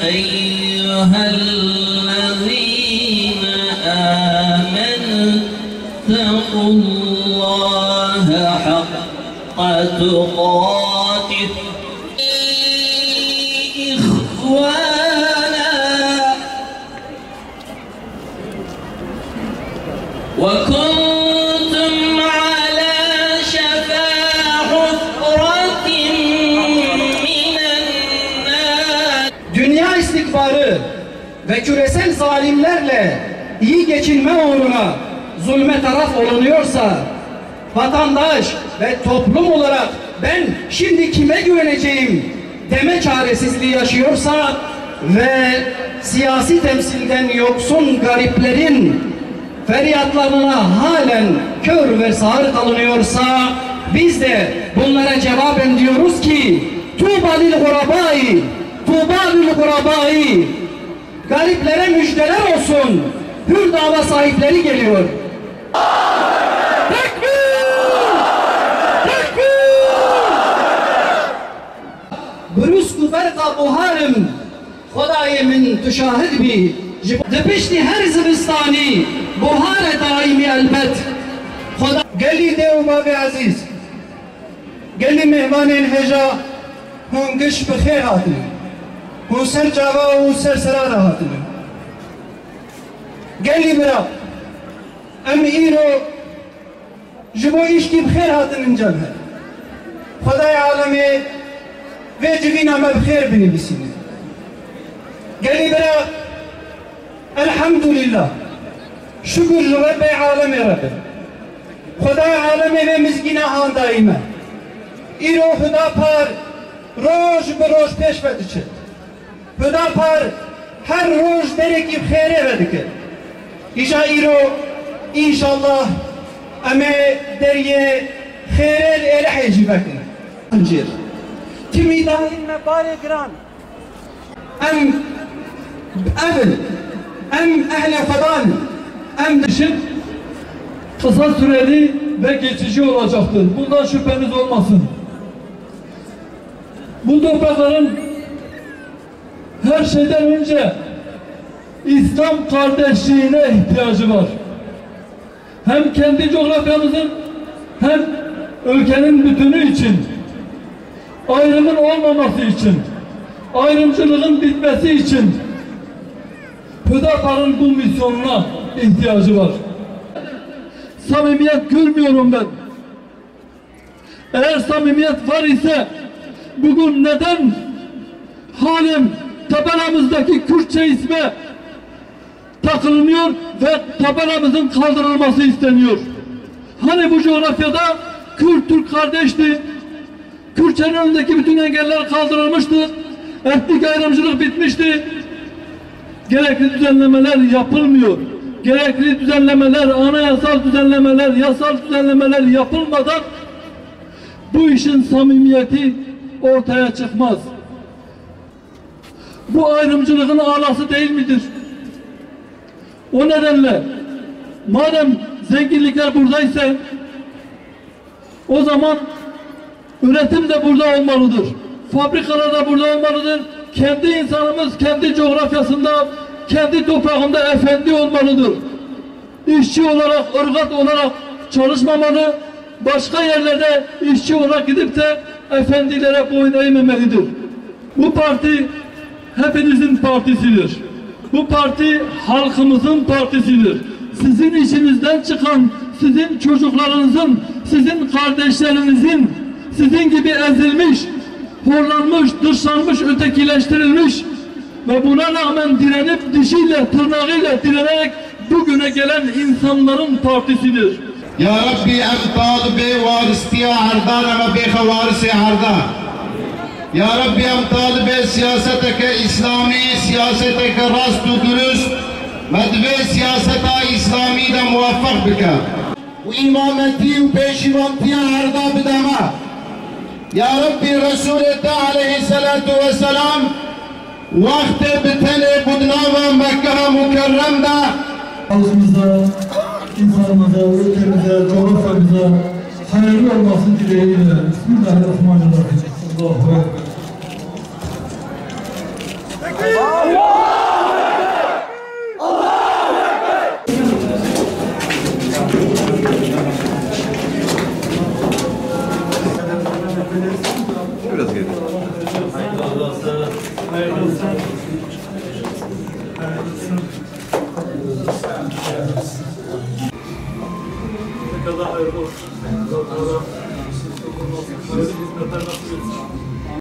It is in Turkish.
أيها الذين آمنوا اتقوا الله حق تقاته إخوانا وكنتم على شفا حفرة من النار. Dünya istikbarı ve küresel zalimlerle iyi geçinme uğruna zulme taraf olunuyorsa, vatandaş ve toplum olarak ben şimdi kime güveneceğim deme çaresizliği yaşıyorsa ve siyasi temsilden yoksun gariplerin feryatlarına halen kör ve sağır kalınıyorsa, biz de bunlara cevaben diyoruz ki Tuğba lil gurabai, Tuğba lil gurabai, gariplere müjdeler olsun, hür dava sahipleri geliyor. برزق برق بهارم خدای من تشاهد بی دپشتی هر زمستانی بهار دائمی البت خدا گلی دیو بابی عزیز گلی مهمانین هجا هنگش بخیر هاتنی هون سر جاوا و سر سرار هاتنی گلی برا ام ایرو جبو ایشکی بخیر هاتنین جمه خدای عالمی ve civina mevkhir bini bisini. Geli bera elhamdülillah. Şükür Rabbi alemi Rabbi. Khuday alemi ve mizgina han daime. İro huda par roj be roj peş vedicet. Huda par her roj dereki khayre vedike. İşa İro inşallah ame deriye khayrel elhi cibakin. Anjir. Kimi dahinme bari gran em evl em ehle fadan em işin kısa süreli ve geçici olacaktır. Bundan şüpheniz olmasın. Bu toprakların her şeyden önce İslam kardeşliğine ihtiyacı var. Hem kendi coğrafyamızın hem ülkenin bütünü için, ayrımın olmaması için, ayrımcılığın bitmesi için Hüdapar'ın bu misyonuna ihtiyacı var. Samimiyet görmüyorum ben. Eğer samimiyet var ise bugün neden halim tabelamızdaki Kürtçe isme takılınıyor ve tabelamızın kaldırılması isteniyor? Hani bu coğrafyada Kürt-Türk kardeşti, Kürtçenin önündeki bütün engeller kaldırılmıştı, etnik ayrımcılık bitmişti. Gerekli düzenlemeler yapılmıyor. Gerekli düzenlemeler, anayasal düzenlemeler, yasal düzenlemeler yapılmadan bu işin samimiyeti ortaya çıkmaz. Bu ayrımcılığın alası değil midir? O nedenle madem zenginlikler buradaysa o zaman üretim de burada olmalıdır. Fabrikalar da burada olmalıdır. Kendi insanımız kendi coğrafyasında, kendi toprağında efendi olmalıdır. İşçi olarak, ırgat olarak çalışmamalı. Başka yerlerde işçi olarak gidip de efendilere boyun eğmemelidir. Bu parti hepinizin partisidir. Bu parti halkımızın partisidir. Sizin içinizden çıkan, sizin çocuklarınızın, sizin kardeşlerinizin, sizin gibi ezilmiş, horlanmış, dışlanmış, ötekileştirilmiş ve buna rağmen direnip dişiyle, tırnağıyla direnerek bugüne gelen insanların partisidir. Ya Rabbi em talibi varistiya ardana ve beha varisi arda. Ya Rabbi em talibi siyaseteke İslami, siyaseteke rast ve dürüst ve dve siyaseta İslami de muvaffak bike. Bu imameti ve peşivantiya arda bidama. Ya Rabbi Resulü aleyhissalatu vesselam vakti bitene budnava Mekke'ye mükerremde Halkımıza, insanımıza, ülkemize, coğrafyamıza hayırlı olması dileğiyle. Bismillahirrahmanirrahim. Allahu Ekber. Biraz geri. Ne kadar hayırlı olsun. Allah hizmetler nasip etsin.